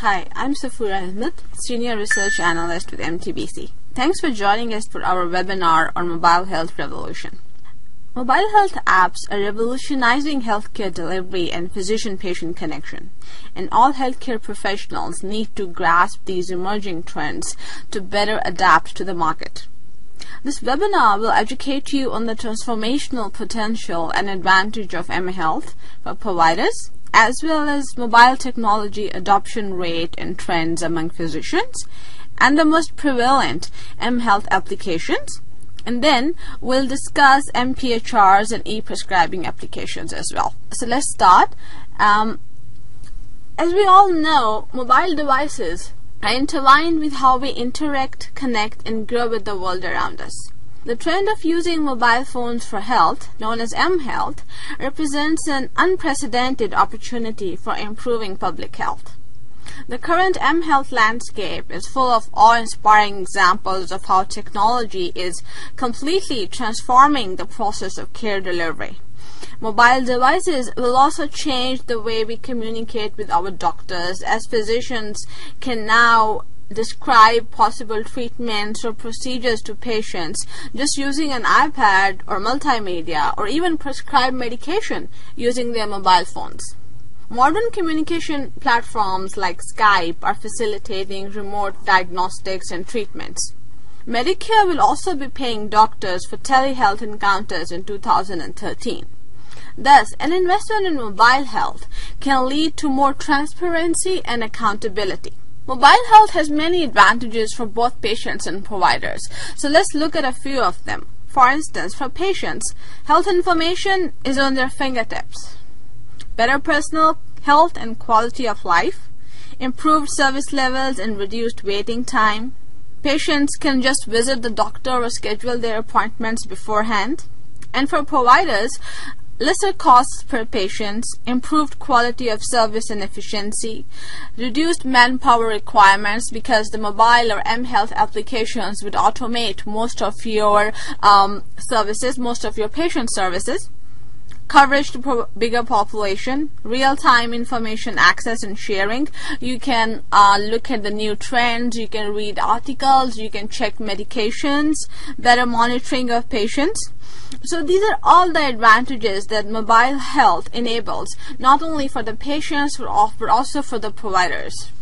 Hi, I'm Safura Ahmed, Senior Research Analyst with MTBC. Thanks for joining us for our webinar on mobile health revolution. Mobile health apps are revolutionizing healthcare delivery and physician-patient connection, and all healthcare professionals need to grasp these emerging trends to better adapt to the market. This webinar will educate you on the transformational potential and advantage of m-Health for providers, as well as mobile technology adoption rate and trends among physicians, and the most prevalent m-Health applications. And then we'll discuss m-PHRs and e-prescribing applications as well. So let's start. As we all know, mobile devices are intertwined with how we interact, connect, and grow with the world around us. The trend of using mobile phones for health, known as m-Health, represents an unprecedented opportunity for improving public health. The current m-Health landscape is full of awe-inspiring examples of how technology is completely transforming the process of care delivery. Mobile devices will also change the way we communicate with our doctors, as physicians can now describe possible treatments or procedures to patients just using an iPad or multimedia, or even prescribe medication using their mobile phones. Modern communication platforms like Skype are facilitating remote diagnostics and treatments. Medicare will also be paying doctors for telehealth encounters in 2013. Thus, an investment in mobile health can lead to more transparency and accountability. Mobile health has many advantages for both patients and providers, so let's look at a few of them. For instance, for patients, health information is on their fingertips. Better personal health and quality of life, improved service levels and reduced waiting time. Patients can just visit the doctor or schedule their appointments beforehand. And for providers, lesser costs per patient, improved quality of service and efficiency, reduced manpower requirements because the mobile or m-Health applications would automate most of your services, most of your patient services, coverage to bigger population, real-time information access and sharing. You can look at the new trends, you can read articles, you can check medications, better monitoring of patients. So these are all the advantages that mobile health enables, not only for the patients but also for the providers.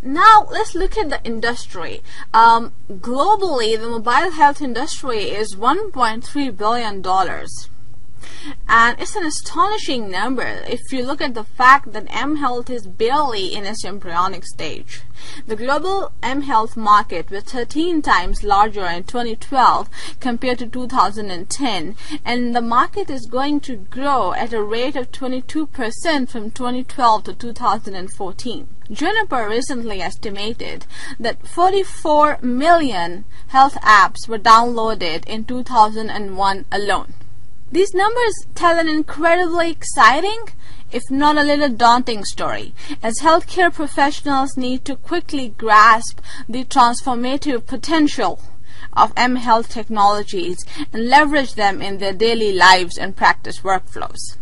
Now let's look at the industry. Globally, the mobile health industry is $1.3 billion. And it's an astonishing number if you look at the fact that m-Health is barely in its embryonic stage. The global m-Health market was 13 times larger in 2012 compared to 2010, and the market is going to grow at a rate of 22% from 2012 to 2014. Juniper recently estimated that 44 million health apps were downloaded in 2001 alone. These numbers tell an incredibly exciting, if not a little daunting story, as healthcare professionals need to quickly grasp the transformative potential of m-Health technologies and leverage them in their daily lives and practice workflows.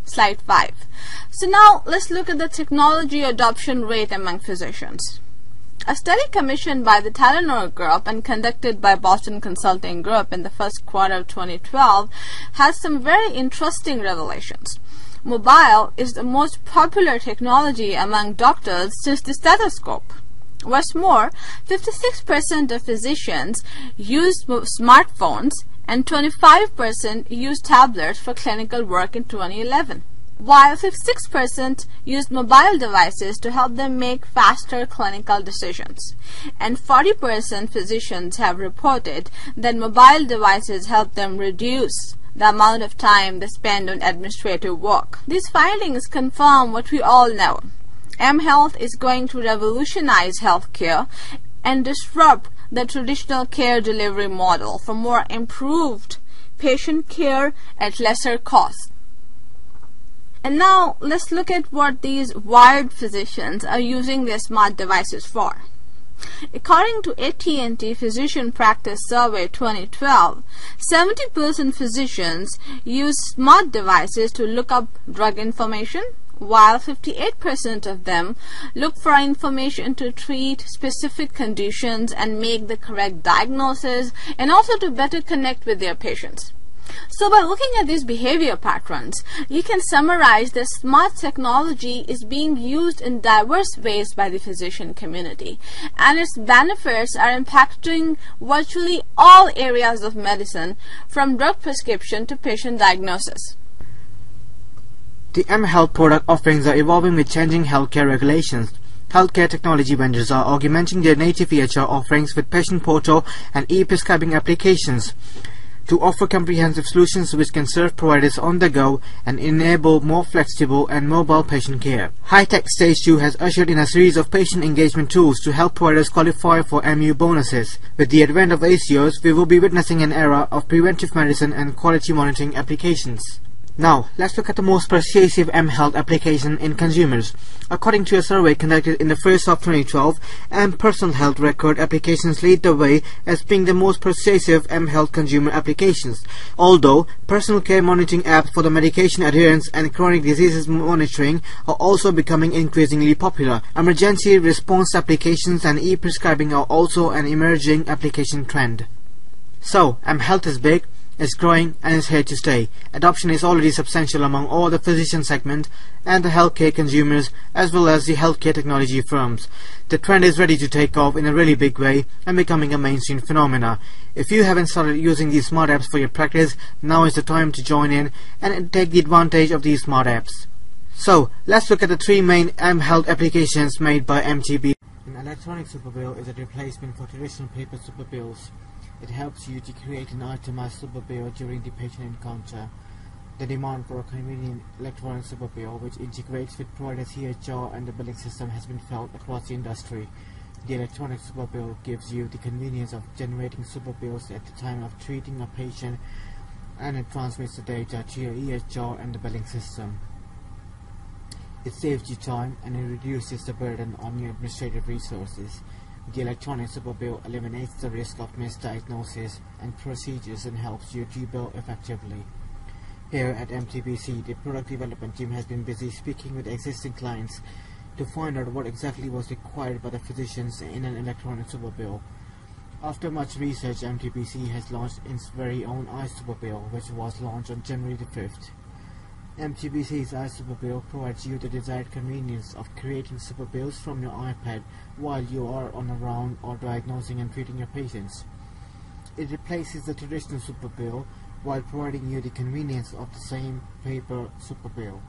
Slide 5. So now let's look at the technology adoption rate among physicians. A study commissioned by the Tylenol Group and conducted by Boston Consulting Group in the first quarter of 2012 has some very interesting revelations. Mobile is the most popular technology among doctors since the stethoscope. What's more, 56% of physicians use smartphones and 25% use tablets for clinical work in 2011. While 56% used mobile devices to help them make faster clinical decisions, and 40% physicians have reported that mobile devices help them reduce the amount of time they spend on administrative work. These findings confirm what we all know. m-Health is going to revolutionize healthcare and disrupt the traditional care delivery model for more improved patient care at lesser cost. And now let's look at what these wired physicians are using their smart devices for. According to AT&T Physician Practice Survey 2012, 70% physicians use smart devices to look up drug information, while 58% of them look for information to treat specific conditions and make the correct diagnosis, and also to better connect with their patients. So by looking at these behavior patterns, you can summarize that smart technology is being used in diverse ways by the physician community, and its benefits are impacting virtually all areas of medicine, from drug prescription to patient diagnosis. The mHealth product offerings are evolving with changing healthcare regulations. Healthcare technology vendors are augmenting their native EHR offerings with patient portal and e-prescribing applications to offer comprehensive solutions which can serve providers on the go and enable more flexible and mobile patient care. High-tech Stage 2 has ushered in a series of patient engagement tools to help providers qualify for MU bonuses. With the advent of ACOs, we will be witnessing an era of preventive medicine and quality monitoring applications. Now, let's look at the most persuasive mHealth application in consumers. According to a survey conducted in the first half of 2012, personal health record applications lead the way as being the most persuasive mHealth consumer applications. Although, personal care monitoring apps for the medication adherence and chronic diseases monitoring are also becoming increasingly popular. Emergency response applications and e-prescribing are also an emerging application trend. So, mHealth is big, is growing, and is here to stay. Adoption is already substantial among all the physician segment and the healthcare consumers, as well as the healthcare technology firms. The trend is ready to take off in a really big way and becoming a mainstream phenomena. If you haven't started using these smart apps for your practice, now is the time to join in and take the advantage of these smart apps. So, let's look at the three main mHealth applications made by MTBC. An electronic superbill is a replacement for traditional paper superbills. It helps you to create an itemized superbill during the patient encounter. The demand for a convenient electronic superbill which integrates with providers' EHR and the billing system has been felt across the industry. The electronic superbill gives you the convenience of generating superbills at the time of treating a patient, and it transmits the data to your EHR and the billing system. It saves you time and it reduces the burden on your administrative resources. The electronic superbill eliminates the risk of misdiagnosis and procedures and helps you to bill effectively. Here at MTBC, the product development team has been busy speaking with existing clients to find out what exactly was required by the physicians in an electronic superbill. After much research, MTBC has launched its very own e-superbill, which was launched on January the 5th. MTBC's e-superbill provides you the desired convenience of creating superbills from your iPad while you are on a round or diagnosing and treating your patients. It replaces the traditional superbill while providing you the convenience of the same paper superbill.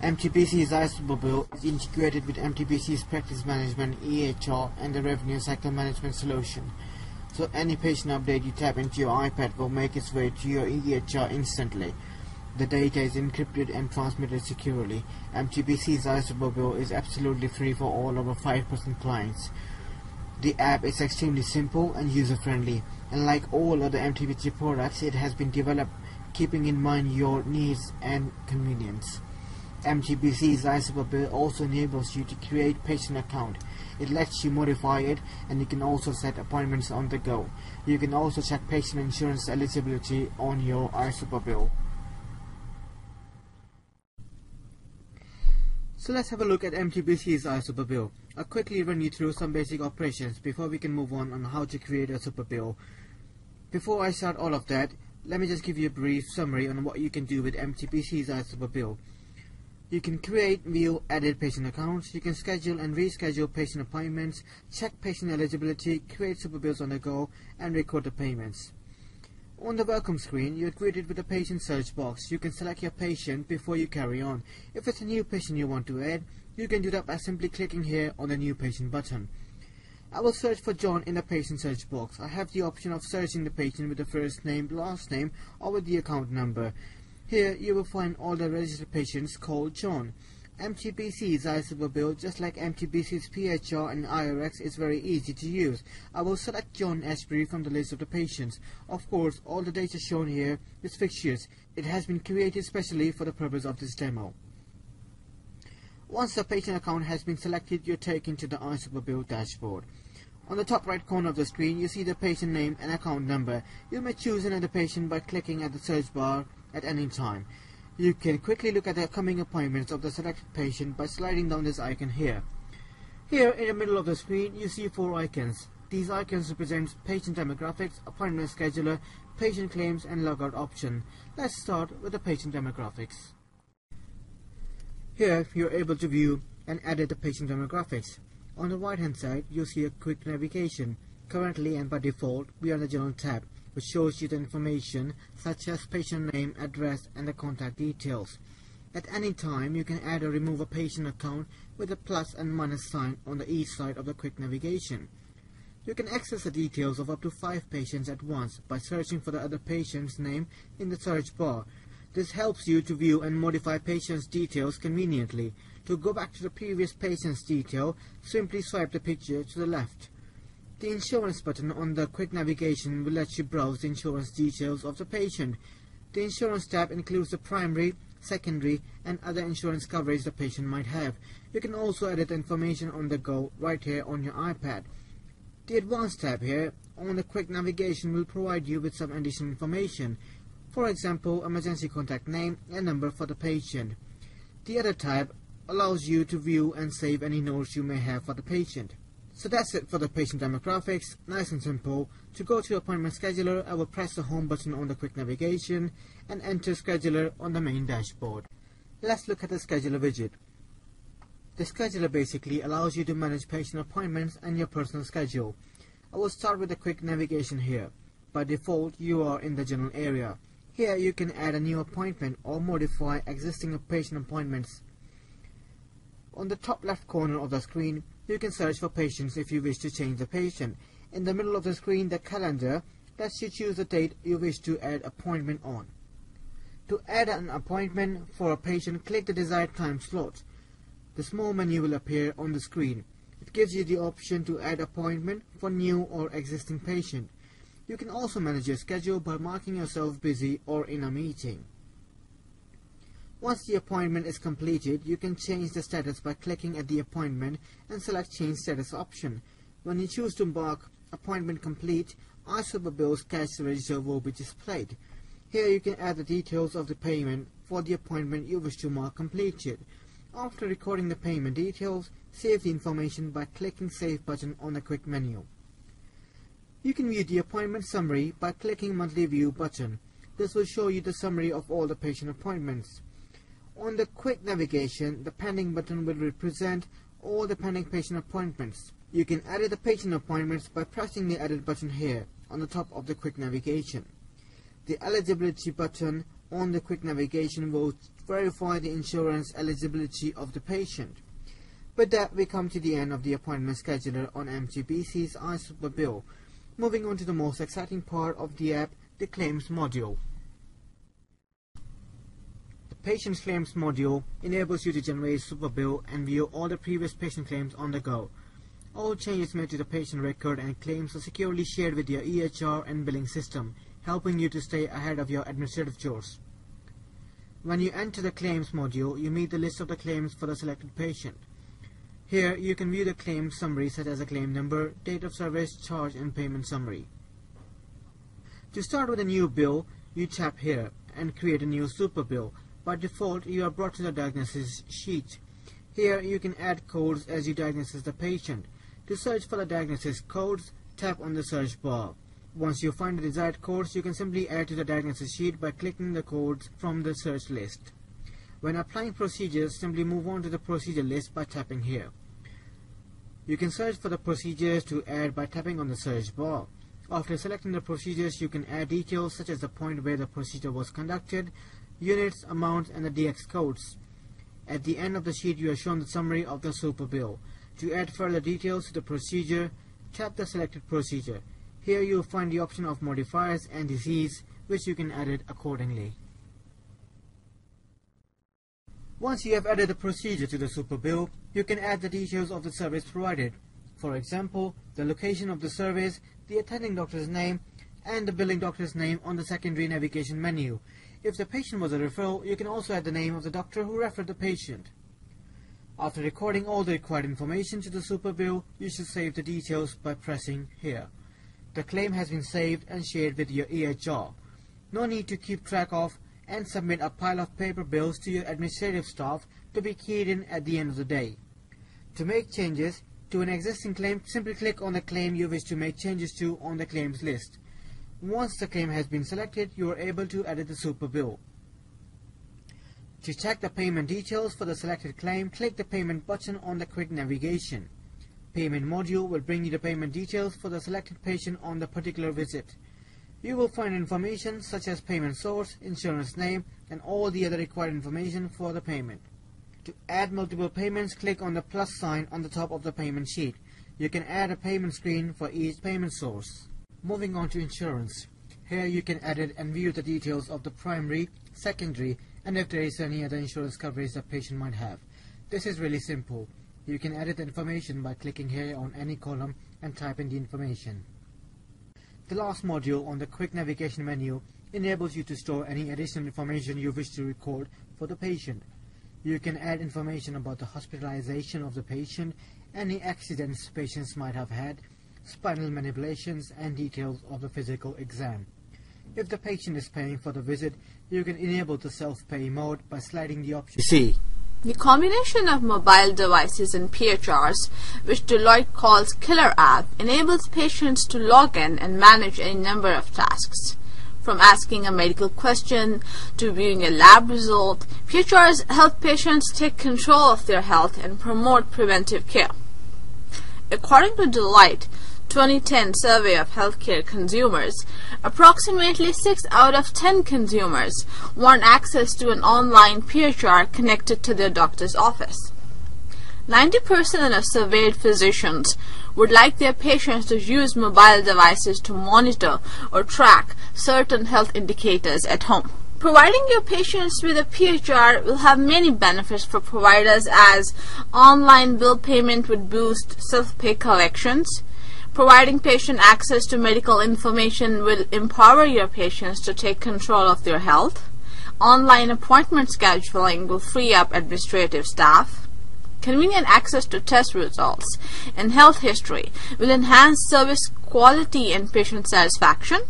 MTBC's e-superbill is integrated with MTBC's practice management, EHR, and the revenue cycle management solution. So any patient update you tap into your iPad will make its way to your EHR instantly. The data is encrypted and transmitted securely. MTBC's e-superbill is absolutely free for all our 5% clients. The app is extremely simple and user-friendly, and like all other MTBC products, it has been developed keeping in mind your needs and convenience. MTBC's e-superbill also enables you to create patient account. It lets you modify it, and you can also set appointments on the go. You can also check patient insurance eligibility on your e-superbill. So let's have a look at MTBC's e-superbill. I'll quickly run you through some basic operations before we can move on how to create a superbill. Before I start all of that, let me just give you a brief summary on what you can do with MTBC's e-superbill. You can create, view, edit patient accounts, you can schedule and reschedule patient appointments, check patient eligibility, create superbills on the go, and record the payments. On the welcome screen, you are greeted with a patient search box. You can select your patient before you carry on. If it's a new patient you want to add, you can do that by simply clicking here on the new patient button. I will search for John in the patient search box. I have the option of searching the patient with the first name, last name, or with the account number. Here you will find all the registered patients called John. MTBC's e-superbill, just like MTBC's PHR and IRX, is very easy to use. I will select John Ashbury from the list of the patients. Of course, all the data shown here is fictitious. It has been created specially for the purpose of this demo. Once the patient account has been selected, you're taken to the e-superbill dashboard. On the top right corner of the screen, you see the patient name and account number. You may choose another patient by clicking at the search bar at any time. You can quickly look at the upcoming appointments of the selected patient by sliding down this icon here. Here in the middle of the screen you see 4 icons. These icons represent patient demographics, appointment scheduler, patient claims and logout option. Let's start with the patient demographics. Here you are able to view and edit the patient demographics. On the right hand side you see a quick navigation. Currently and by default we are in the General tab, which shows you the information such as patient name, address and the contact details. At any time you can add or remove a patient account with a plus and minus sign on the each side of the quick navigation. You can access the details of up to 5 patients at once by searching for the other patient's name in the search bar. This helps you to view and modify patients' details conveniently. To go back to the previous patient's detail, simply swipe the picture to the left. The insurance button on the quick navigation will let you browse the insurance details of the patient. The insurance tab includes the primary, secondary and other insurance coverage the patient might have. You can also edit the information on the go right here on your iPad. The advanced tab here on the quick navigation will provide you with some additional information. For example, emergency contact name and number for the patient. The other tab allows you to view and save any notes you may have for the patient. So that's it for the patient demographics, nice and simple. To go to appointment scheduler, I will press the home button on the quick navigation and enter scheduler on the main dashboard. Let's look at the scheduler widget. The scheduler basically allows you to manage patient appointments and your personal schedule. I will start with the quick navigation here. By default, you are in the general area. Here you can add a new appointment or modify existing patient appointments. On the top left corner of the screen, you can search for patients if you wish to change the patient. In the middle of the screen, the calendar lets you choose the date you wish to add appointment on. To add an appointment for a patient, click the desired time slot. The small menu will appear on the screen. It gives you the option to add appointment for new or existing patient. You can also manage your schedule by marking yourself busy or in a meeting. Once the appointment is completed, you can change the status by clicking at the appointment and select Change Status option. When you choose to mark Appointment Complete, e-superbills cash register will be displayed. Here you can add the details of the payment for the appointment you wish to mark completed. After recording the payment details, save the information by clicking Save button on the quick menu. You can view the appointment summary by clicking Monthly View button. This will show you the summary of all the patient appointments. On the quick navigation, the pending button will represent all the pending patient appointments. You can edit the patient appointments by pressing the Edit button here on the top of the quick navigation. The Eligibility button on the quick navigation will verify the insurance eligibility of the patient. With that, we come to the end of the appointment scheduler on MTBC's e-superbill. Moving on to the most exciting part of the app, the claims module. Patient Claims module enables you to generate superbill and view all the previous patient claims on the go. All changes made to the patient record and claims are securely shared with your EHR and billing system, helping you to stay ahead of your administrative chores. When you enter the Claims module, you meet the list of the claims for the selected patient. Here you can view the claim summary such as a claim number, date of service, charge and payment summary. To start with a new bill, you tap here and create a new superbill. By default, you are brought to the diagnosis sheet. Here you can add codes as you diagnose the patient. To search for the diagnosis codes, tap on the search bar. Once you find the desired codes, you can simply add to the diagnosis sheet by clicking the codes from the search list. When applying procedures, simply move on to the procedure list by tapping here. You can search for the procedures to add by tapping on the search bar. After selecting the procedures, you can add details such as the point where the procedure was conducted, units, amounts and the DX codes. At the end of the sheet, you are shown the summary of the superbill. To add further details to the procedure, tap the selected procedure. Here you will find the option of modifiers and disease, which you can edit accordingly. Once you have added the procedure to the superbill, you can add the details of the service provided. For example, the location of the service, the attending doctor's name, and the billing doctor's name on the secondary navigation menu. If the patient was a referral, you can also add the name of the doctor who referred the patient. After recording all the required information to the superbill, you should save the details by pressing here. The claim has been saved and shared with your EHR. No need to keep track of and submit a pile of paper bills to your administrative staff to be keyed in at the end of the day. To make changes to an existing claim, simply click on the claim you wish to make changes to on the claims list. Once the claim has been selected, you are able to edit the superbill. To check the payment details for the selected claim, click the payment button on the quick navigation. Payment module will bring you the payment details for the selected patient on the particular visit. You will find information such as payment source, insurance name, and all the other required information for the payment. To add multiple payments, click on the plus sign on the top of the payment sheet. You can add a payment screen for each payment source. Moving on to insurance. Here you can edit and view the details of the primary, secondary, and if there is any other insurance coverage the patient might have. This is really simple. You can edit the information by clicking here on any column and type in the information. The last module on the quick navigation menu enables you to store any additional information you wish to record for the patient. You can add information about the hospitalization of the patient, any accidents patients might have had, spinal manipulations, and details of the physical exam. If the patient is paying for the visit, you can enable the self-pay mode by sliding the option C. The combination of mobile devices and PHRs, which Deloitte calls Killer App, enables patients to log in and manage any number of tasks. From asking a medical question to viewing a lab result, PHRs help patients take control of their health and promote preventive care. According to Deloitte 2010 survey of healthcare consumers, approximately 6 out of 10 consumers want access to an online PHR connected to their doctor's office. 90% of surveyed physicians would like their patients to use mobile devices to monitor or track certain health indicators at home. Providing your patients with a PHR will have many benefits for providers, as online bill payment would boost self-pay collections. Providing patient access to medical information will empower your patients to take control of their health. Online appointment scheduling will free up administrative staff. Convenient access to test results and health history will enhance service quality and patient satisfaction,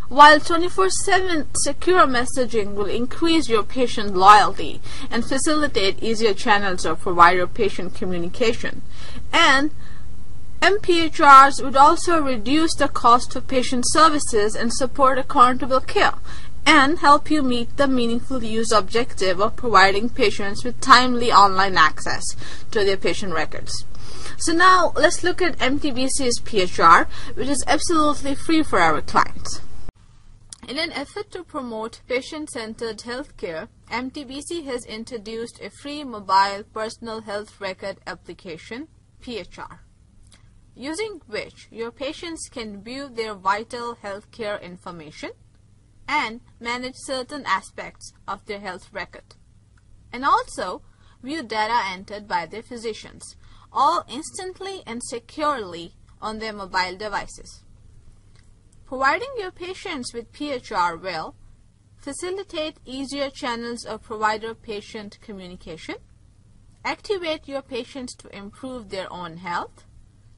while 24/7 secure messaging will increase your patient loyalty and facilitate easier channels of provider-patient communication. And m-PHRs would also reduce the cost of patient services and support accountable care, and help you meet the meaningful use objective of providing patients with timely online access to their patient records. So now let's look at MTBC's PHR, which is absolutely free for our clients. In an effort to promote patient-centered healthcare, MTBC has introduced a free mobile personal health record application, PHR, using which your patients can view their vital healthcare information and manage certain aspects of their health record, and also view data entered by their physicians, all instantly and securely on their mobile devices. Providing your patients with PHR will facilitate easier channels of provider-patient communication, activate your patients to improve their own health,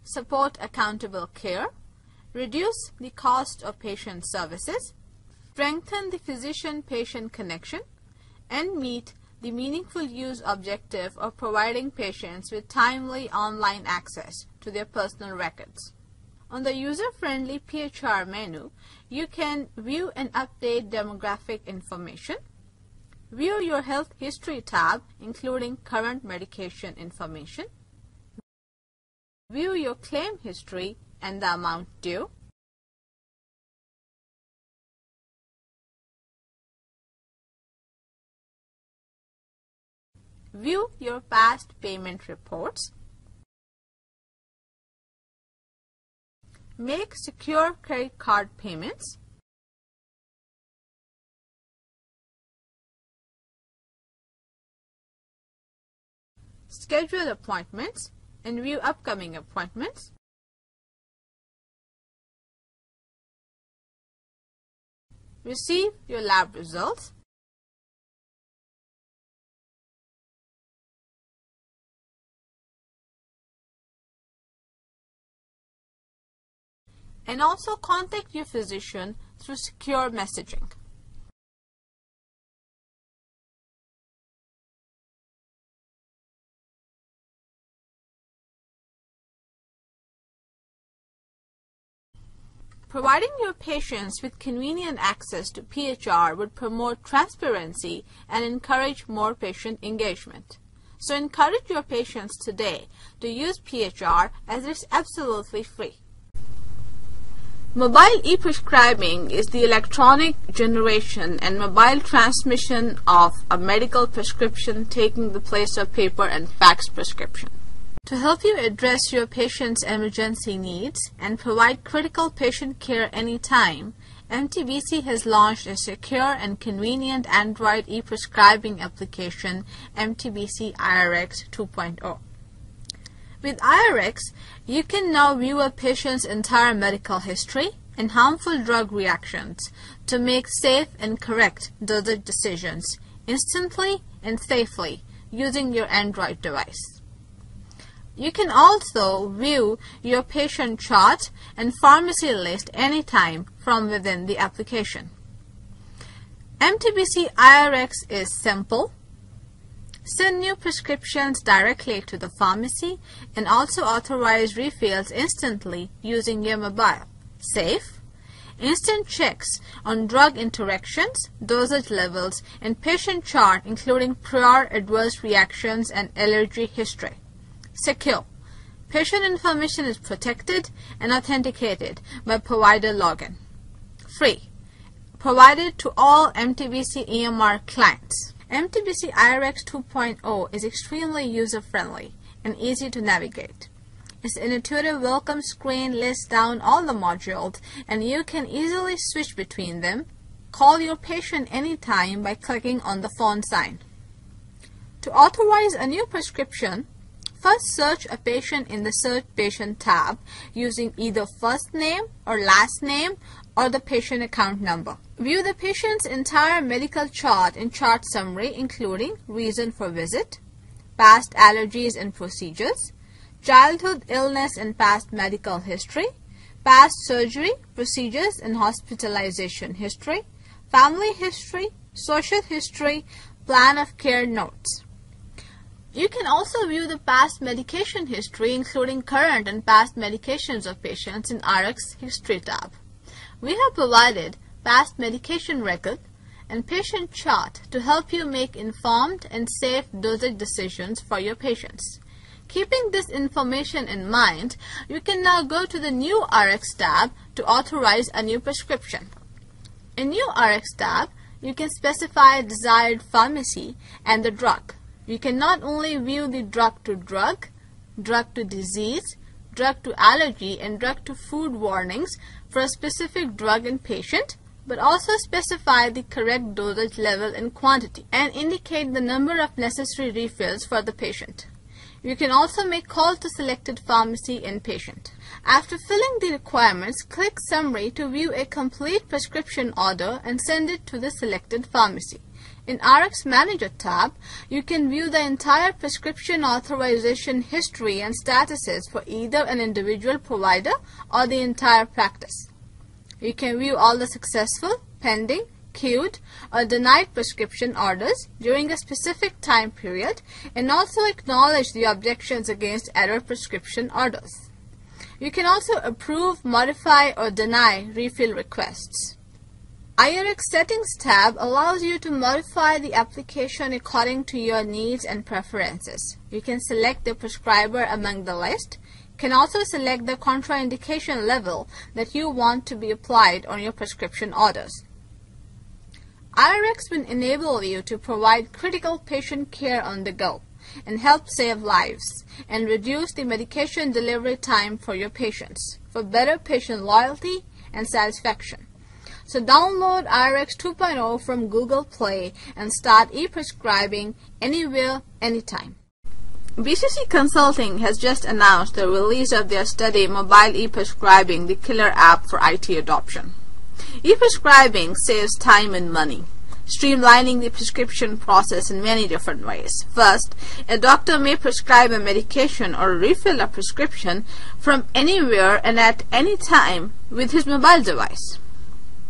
support accountable care, reduce the cost of patient services, strengthen the physician-patient connection, and meet the meaningful use objective of providing patients with timely online access to their personal records. On the user-friendly PHR menu, you can view and update demographic information, view your health history tab including current medication information, view your claim history and the amount due, view your past payment reports, make secure credit card payments, schedule appointments and view upcoming appointments, receive your lab results, and also contact your physician through secure messaging. Providing your patients with convenient access to PHR would promote transparency and encourage more patient engagement. So encourage your patients today to use PHR as it's absolutely free. Mobile e-prescribing is the electronic generation and mobile transmission of a medical prescription taking the place of paper and fax prescription. To help you address your patient's emergency needs and provide critical patient care anytime, MTBC has launched a secure and convenient Android e-prescribing application, MTBC IRX 2.0. With IRX, you can now view a patient's entire medical history and harmful drug reactions to make safe and correct dosage decisions instantly and safely using your Android device. You can also view your patient chart and pharmacy list anytime from within the application. MTBC IRX is simple. Send new prescriptions directly to the pharmacy and also authorize refills instantly using your mobile. Safe. Instant checks on drug interactions, dosage levels, and patient chart including prior adverse reactions and allergy history. Secure. Patient information is protected and authenticated by provider login. Free. Provided to all MTBC EMR clients. MTBC IRX 2.0 is extremely user-friendly and easy to navigate. Its intuitive welcome screen lists down all the modules and you can easily switch between them. Call your patient anytime by clicking on the phone sign. To authorize a new prescription, first search a patient in the Search Patient tab using either first name or last name or the patient account number. View the patient's entire medical chart and chart summary including reason for visit, past allergies and procedures, childhood illness and past medical history, past surgery, procedures and hospitalization history, family history, social history, plan of care notes. You can also view the past medication history including current and past medications of patients in RX History tab. We have provided past medication record and patient chart to help you make informed and safe dosage decisions for your patients. Keeping this information in mind, you can now go to the New RX tab to authorize a new prescription. In New RX tab, you can specify desired pharmacy and the drug. You can not only view the drug to drug, drug to disease, drug to allergy, and drug to food warnings for a specific drug and patient, but also specify the correct dosage level and quantity and indicate the number of necessary refills for the patient. You can also make calls to selected pharmacy and patient. After filling the requirements, click Summary to view a complete prescription order and send it to the selected pharmacy. In RX Manager tab, you can view the entire prescription authorization history and statuses for either an individual provider or the entire practice. You can view all the successful, pending, queued, or denied prescription orders during a specific time period and also acknowledge the objections against error prescription orders. You can also approve, modify, or deny refill requests. IRX Settings tab allows you to modify the application according to your needs and preferences. You can select the prescriber among the list, can also select the contraindication level that you want to be applied on your prescription orders. IRX will enable you to provide critical patient care on the go and help save lives and reduce the medication delivery time for your patients for better patient loyalty and satisfaction. So download IRX 2.0 from Google Play and start e-prescribing anywhere, anytime. BCC Consulting has just announced the release of their study Mobile e-prescribing, the killer app for IT adoption. E-prescribing saves time and money, streamlining the prescription process in many different ways. First, a doctor may prescribe a medication or refill a prescription from anywhere and at any time with his mobile device,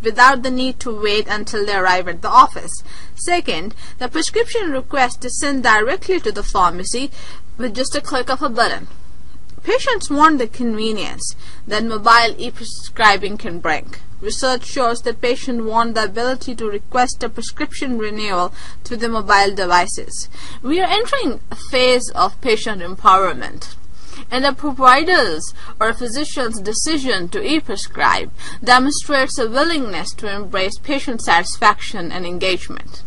without the need to wait until they arrive at the office. Second, the prescription request is sent directly to the pharmacy with just a click of a button. Patients want the convenience that mobile e-prescribing can bring. Research shows that patients want the ability to request a prescription renewal through their mobile devices. We are entering a phase of patient empowerment, and a provider's or a physician's decision to e-prescribe demonstrates a willingness to embrace patient satisfaction and engagement.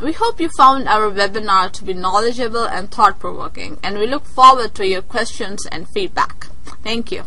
We hope you found our webinar to be knowledgeable and thought-provoking, and we look forward to your questions and feedback. Thank you.